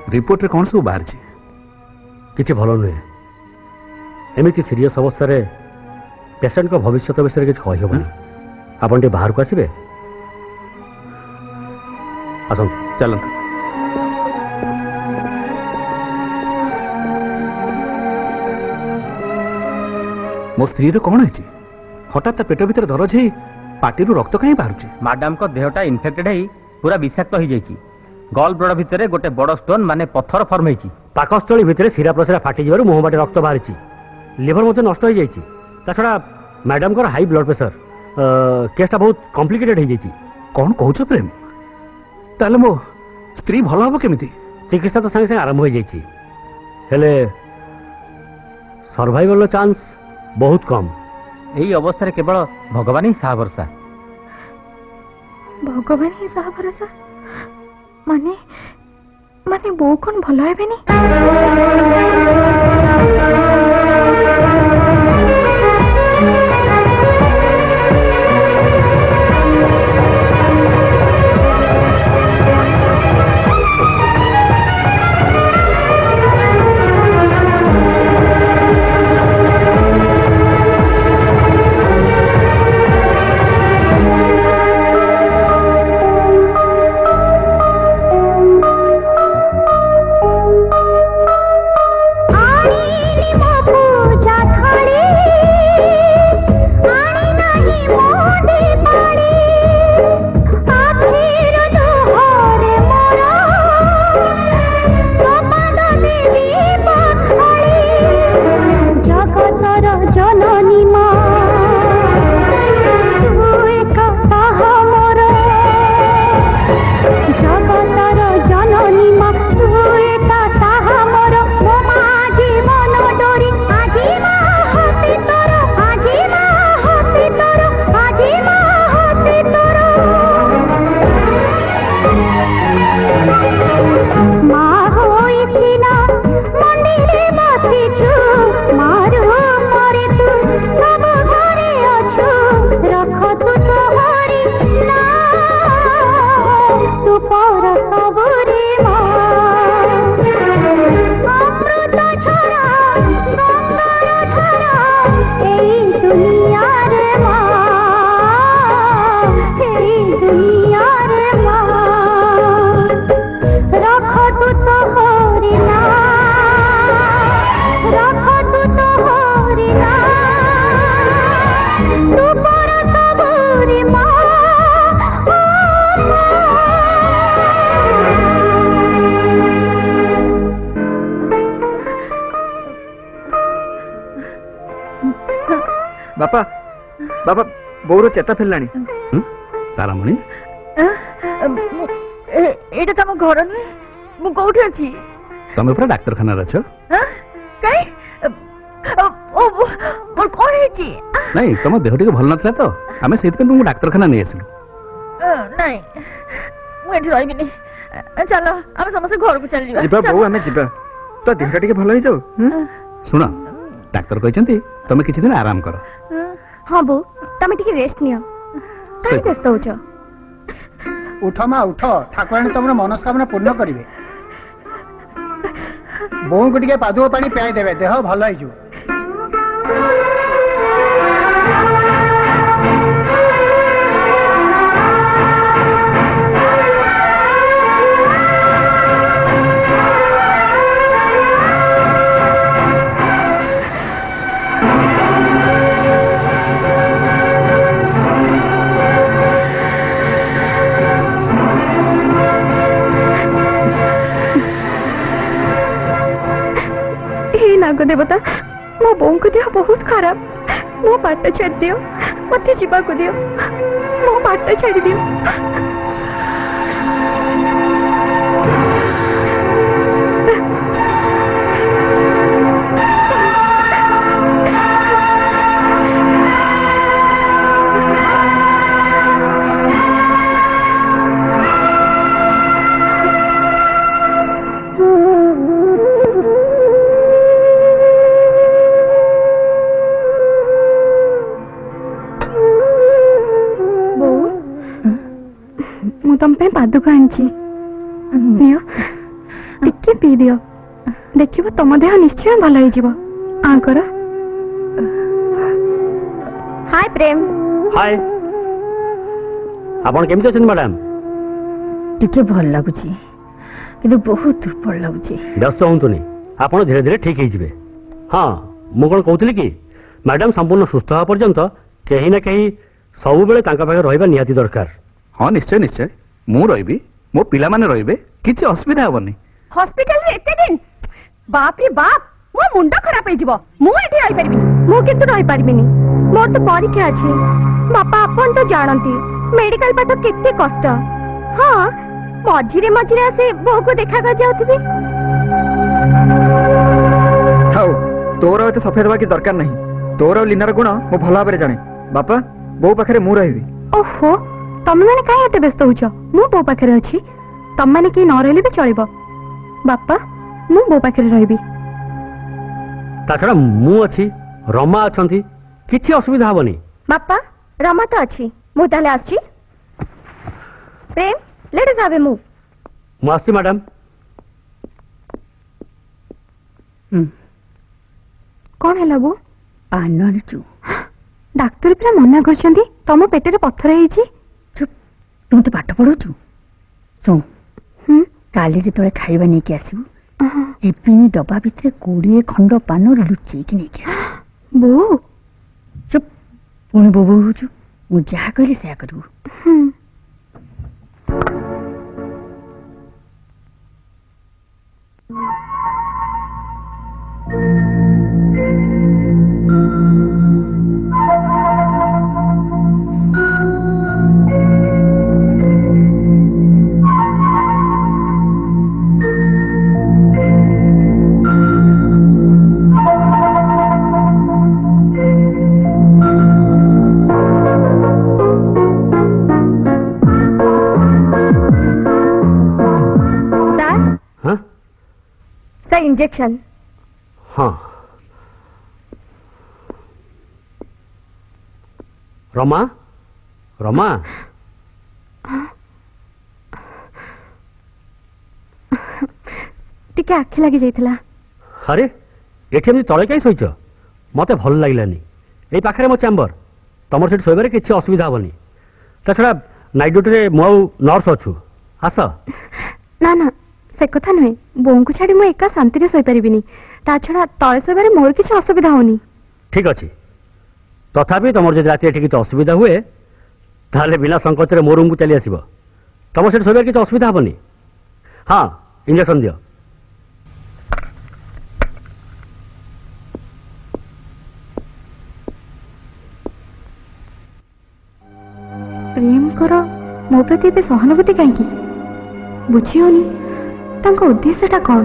Report रे कौन सब बाहर किसी भल नुहे एमती सीरीयस अवस्था पेसेंट को भविष्य विषय किसी कहीहबनी आपन टे बाहर को आसबे आसंतु चलते मो स्त्री कौन है हठात पेट भीतर दरज है पार्टी रक्त कहीं बाहर मैडम को देहटा इन्फेक्टेड है पूरा विषाक्त हो जाइए गल ब्लड भितर गोटे बड़ स्टोन माने पत्थर फर्म होती पाकस्थली भितर शिरा प्रशिरा फाटी जबार मुह बाटे रक्त बाहरी लिवर मत नष्ट हो जाइए छड़ा मैडम को हाई ब्लड प्रेशर केसटा बहुत कॉम्प्लिकेटेड हो जाइए कौन कहूछ प्रेम ताले मो स्त्री भल हम केमिति चिकित्सा तो संगे संगे आरंभ हो जाइए हेले सर्वाइवल चांस बहुत कम यही अवस्था केवल भगवान ही साहा भरसा भगवान ही साहा भरसा माने माने बो कौन भल हेबेनी बापा बापा बोर चेता फेरलानी तारामणि एटा तम घर नुहे मु कोठी अछि तमे पूरा डाक्टरखाना रे छ काई ओ मोर कोन हेची नहीं तुम देह टिके भल नथला तो आमे सेति पे तुम डाक्टरखाना नै आसिलु नहीं मु एठी रहिबिनी चलो हम समस्त घर को चल जिबा जिबा बो आमे जिबा तो देह टिके भल होई जाऊ सुना डाक्टर कहचंती तमे किछि दिन आराम करो हां बो तमे टिके रेस्ट नियो काई व्यस्त हो छ उठ मा उठ ठाकुराणी तुमर मनस्कामना पूर्ण करिवे बोन को टिके पादुओ पानी पियाई देबे देह भल होई जो नाग देवता मो बों को दियो बहुत खराब मो बाट छाड़ दियो मते जीवा को दियो मो बाट छाड़ दियो तुम पे पादुका आंची नियो ଟିକେ ପିଇ ଦିଅ ଦେଖିବ ତମ ଦେହ ନିଶ୍ଚୟ ଭଲ ହେଇଯିବ ଆ କର ହାय ପ୍ରେମ ହାय ଆପଣ କେମିତି ଅଛନ୍ତି ମ୍ୟାଡାମ? ଟିକେ ଭଲ ଲାଗୁଛି କିନ୍ତୁ ବହୁତ ଦୁର୍ବଳ ଲାଗୁଛି। ବ୍ୟସ୍ତ ହୁଅନ୍ତୁନି, ଆପଣ ଧୀରେ ଧୀରେ ଠିକ ହେଇଯିବେ। ହଁ ମୁଁ କ'ଣ କହୁଥିଲି କି ମ୍ୟାଡାମ ସମ୍ପୂର୍ଣ୍ଣ ସୁସ୍ଥ ହେବା ପର୍ଯ୍ୟନ୍ତ କେହି ନା କେହି ସବୁବେଳେ ତାଙ୍କ ପାଖରେ ରହିବା ନିହାତି ଦରକାର। ହଁ ନିଶ୍ଚୟ ନିଶ୍ଚୟ, ମୁଁ ରହିବି, ମୋ ପିଲାମାନେ ରହିବେ, କିଛି ଅସୁବିଧା ହେବନି। ହସ୍ପିଟାଲରେ ଏତେ ଦିନ ବାପ ରେ ବାପ ମୋ ମୁଣ୍ଡ ଖରାପ ହେଇଯିବ। ମୁଁ ଏଠି ରହିପାରିବିନି। ମୁଁ କିନ୍ତୁ ରହିପାରିବିନି, ମୋର ତ ପରୀକ୍ଷା ଅଛି। ବାପା ଆପଣ ତ ଜାଣନ୍ତି ମେଡିକାଲ ପାଠ କେତେ କଷ୍ଟ। ହଁ ମଝିରେ ମଝିରେ ଆସି ବୋଉକୁ ଦେଖା କରି ଯାଉଥିବି। ଥାଉ, ତୋର ଏତେ ସଫେଦ ହେବା କିଛି ଦରକାର ନାହିଁ। ତୋର ଆଉ ଲିନାର ଗୁଣ ମୁଁ ଭଲ ଭାବରେ ଜାଣେ। ବାପା ବୋଉ ପାଖରେ ମୁଁ ରହିବି। ଓହୋ ତମେ ମାନେ କାହିଁ ଏତେ ବ୍ୟସ୍ତ ହଉଛ? ମୁଁ ବୋଉ ପାଖରେ ଅଛି, ତମେ ମାନେ କେହି ନ ରହିଲେ ବି ଚଳିବ। ବାପା ମୁଁ ବୋଉ ପାଖରେ ରହିବି। ତା ଛଡା ମୁଁ ଅଛି, ରମା ଅଛନ୍ତି, କିଛି ଅସୁବିଧା ହବନି। ବାପା ରମା ତ ଅଛି, ମୁଁ ତାହେଲେ ଆସୁଛି। ପ୍ରେମ ଲେଟ୍ ଅସ୍ ହାଭ୍ ଏ ମୁଭ୍। ମୁଁ ଆସୁଛି ମ୍ୟାଡାମ। କଣ ହେଲା ବୋଉ? ପାନ ଆଣିଛୁ? ଡାକ୍ତର ପୁରା ମନା କରିଛନ୍ତି ତମ ପେଟରେ ପଥର ହେଇଛି। ଚୁପ୍, ତୁ ମତେ ପାଠ ପଢଉଛୁ? ଶୁଣ, କାଲି ଯେତେବେଳେ ଖାଇବା ନେଇକି ଆସିବୁ ଟିଫିନ ଡବା ଭିତରେ 20 ଖଣ୍ଡ ପାନ ଲୁଚେଇକି ନେଇକି ଆସିବୁ। ବୋଉ ଚୁପ୍, ପୁଣି ବୋଉ ବୋଉ ହଉଛୁ। ମୁଁ ଯାହା କହିଲି ସେୟା କରିବୁ। Sir injection. हाँ रमा रमा टिके आखि लगी जाइथिला। अरे एठी एमती तळे काई सोइछ? मते भल लागिलानी। एई पाखरे मो चैम्बर, तमर सेठ सोइबारे किछि असुविधा हबनी। ता छडा नाइट ड्यूटी रे मो नर्स अछु। आस ना ना से कथा नुहे, बों को छाड़ी मु एका शांति रे सोई परिबिनी। ता छडा तळे सोइबारे मोर किछि असुविधा होनी। ठीक अछि, तथापि तमर जे राति एठी किछि असुविधा हुए ताले बिना संकोच रे मो रूम को चली आसीबो। तमर सेठ सोइबारे किछि असुविधा हबनी। हां इंजेक्शन दियो। प्रेम करो मो प्रति एते सहानुभूति काहेकि बुझी होनी तांको उद्देश्यटा कौन?